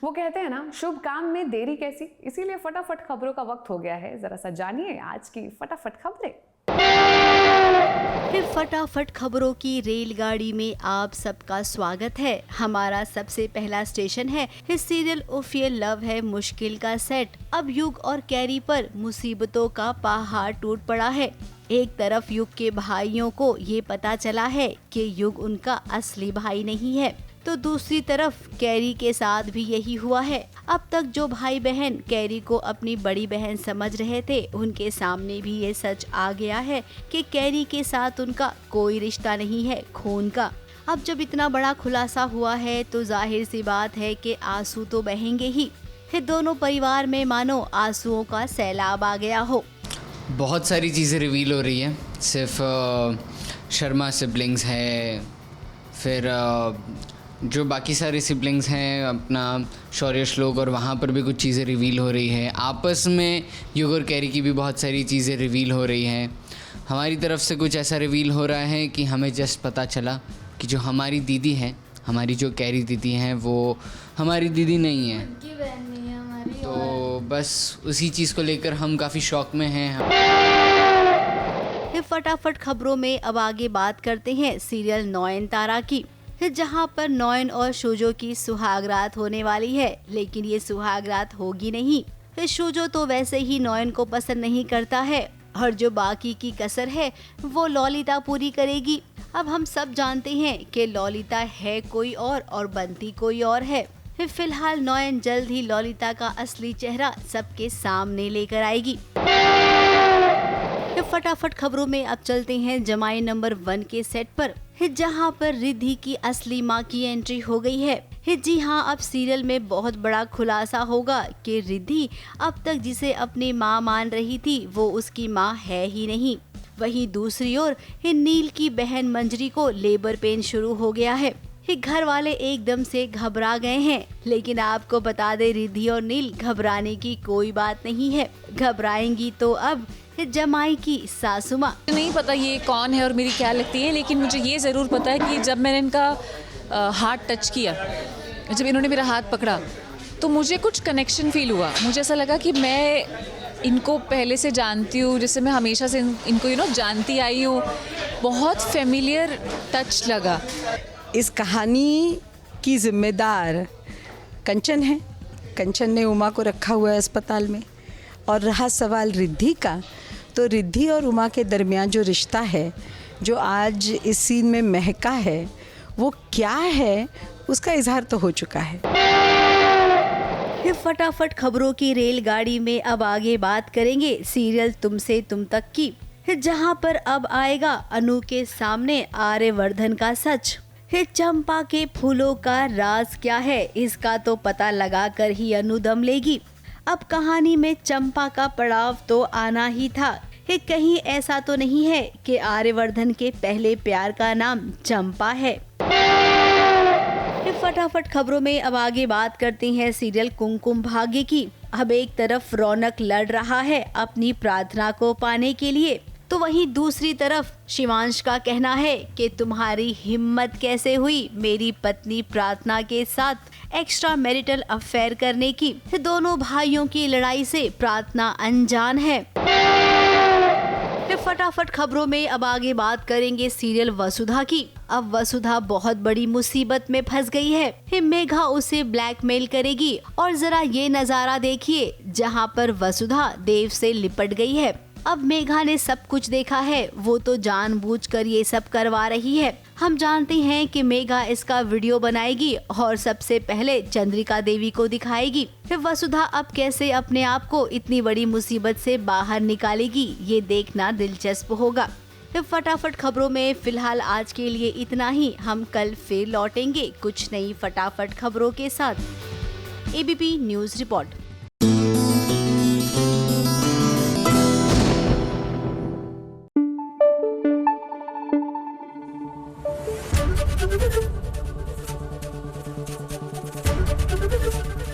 वो कहते हैं ना, शुभ काम में देरी कैसी। इसीलिए फटाफट खबरों का वक्त हो गया है। जरा सा जानिए आज की फटाफट खबरें। फिर फटाफट खबरों की रेलगाड़ी में आप सबका स्वागत है। हमारा सबसे पहला स्टेशन है इस सीरियल उफ ये लव है मुश्किल का सेट। अब युग और कैरी पर मुसीबतों का पहाड़ टूट पड़ा है। एक तरफ युग के भाइयों को ये पता चला है कि युग उनका असली भाई नहीं है, तो दूसरी तरफ कैरी के साथ भी यही हुआ है। अब तक जो भाई बहन कैरी को अपनी बड़ी बहन समझ रहे थे, उनके सामने भी ये सच आ गया है कि कैरी के साथ उनका कोई रिश्ता नहीं है खून का। अब जब इतना बड़ा खुलासा हुआ है तो जाहिर सी बात है कि आंसू तो बहेंगे ही। फिर दोनों परिवार में मानो आंसुओं का सैलाब आ गया हो। बहुत सारी चीज़ें रिवील हो रही है। सिर्फ शर्मा सिबलिंग्स है, फिर जो बाकी सारे सिबलिंग्स हैं अपना शौर्य श्लोक, और वहाँ पर भी कुछ चीज़ें रिवील हो रही है। आपस में युग और कैरी की भी बहुत सारी चीज़ें रिवील हो रही हैं। हमारी तरफ से कुछ ऐसा रिवील हो रहा है कि हमें जस्ट पता चला कि जो हमारी दीदी है, हमारी जो कैरी दीदी हैं, वो हमारी दीदी नहीं है। तो बस उसी चीज़ को लेकर हम काफ़ी शौक में हैं। फटाफट खबरों में अब आगे बात करते हैं सीरियल नयनतारा की, जहां पर नयन और शोजो की सुहागरात होने वाली है। लेकिन ये सुहागरात होगी नहीं। शोजो तो वैसे ही नयन को पसंद नहीं करता है, और जो बाकी की कसर है वो ललिता पूरी करेगी। अब हम सब जानते हैं कि ललिता है कोई और बनती कोई और है। फिलहाल नयन जल्द ही ललिता का असली चेहरा सबके सामने लेकर आएगी। फटाफट खबरों में अब चलते हैं जमाई नंबर 1 के सेट पर, जहां पर रिद्धि की असली मां की एंट्री हो गई है। जी हां, अब सीरियल में बहुत बड़ा खुलासा होगा कि रिद्धि अब तक जिसे अपनी मां मान रही थी वो उसकी मां है ही नहीं। वहीं दूसरी ओर नील की बहन मंजरी को लेबर पेन शुरू हो गया है। घर वाले एकदम से घबरा गए हैं, लेकिन आपको बता दे रिद्धि और नील घबराने की कोई बात नहीं है। घबराएंगी तो अब जमाई की सासू माँ। नहीं पता ये कौन है और मेरी क्या लगती है, लेकिन मुझे ये ज़रूर पता है कि जब मैंने इनका हाथ टच किया, जब इन्होंने मेरा हाथ पकड़ा, तो मुझे कुछ कनेक्शन फील हुआ। मुझे ऐसा लगा कि मैं इनको पहले से जानती हूँ, जैसे मैं हमेशा से इनको जानती आई हूँ। बहुत फेमिलियर टच लगा। इस कहानी की जिम्मेदार कंचन है। कंचन ने उमा को रखा हुआ है अस्पताल में। और रहा सवाल रिद्धि का, तो रिद्धि और उमा के दरमियान जो रिश्ता है, जो आज इस सीन में महका है, वो क्या है उसका इजहार तो हो चुका है। फटाफट खबरों की रेलगाड़ी में अब आगे बात करेंगे सीरियल तुमसे तुम तक की, जहां पर अब आएगा अनु के सामने आर्यवर्धन का सच। चंपा के फूलों का राज क्या है, इसका तो पता लगा कर ही अनु दम लेगी। अब कहानी में चंपा का पड़ाव तो आना ही था। कहीं ऐसा तो नहीं है कि आर्यवर्धन के पहले प्यार का नाम चंपा है। फटाफट खबरों में अब आगे बात करते हैं सीरियल कुमकुम भाग्य की। अब एक तरफ रौनक लड़ रहा है अपनी प्रार्थना को पाने के लिए, तो वहीं दूसरी तरफ शिवांश का कहना है कि तुम्हारी हिम्मत कैसे हुई मेरी पत्नी प्रार्थना के साथ एक्स्ट्रा मैरिटल अफेयर करने की। दोनों भाइयों की लड़ाई से प्रार्थना अनजान है। फटाफट खबरों में अब आगे बात करेंगे सीरियल वसुधा की। अब वसुधा बहुत बड़ी मुसीबत में फंस गई है। मेघा उसे ब्लैकमेल करेगी, और जरा ये नजारा देखिए जहां पर वसुधा देव से लिपट गई है। अब मेघा ने सब कुछ देखा है, वो तो जानबूझकर ये सब करवा रही है। हम जानते हैं कि मेघा इसका वीडियो बनाएगी और सबसे पहले चंद्रिका देवी को दिखाएगी। फिर वसुधा अब कैसे अपने आप को इतनी बड़ी मुसीबत से बाहर निकालेगी, ये देखना दिलचस्प होगा। फटाफट खबरों में फिलहाल आज के लिए इतना ही। हम कल फिर लौटेंगे कुछ नई फटाफट खबरों के साथ। ABP news report.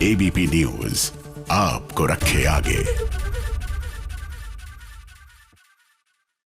ABP news आपको रखे आगे।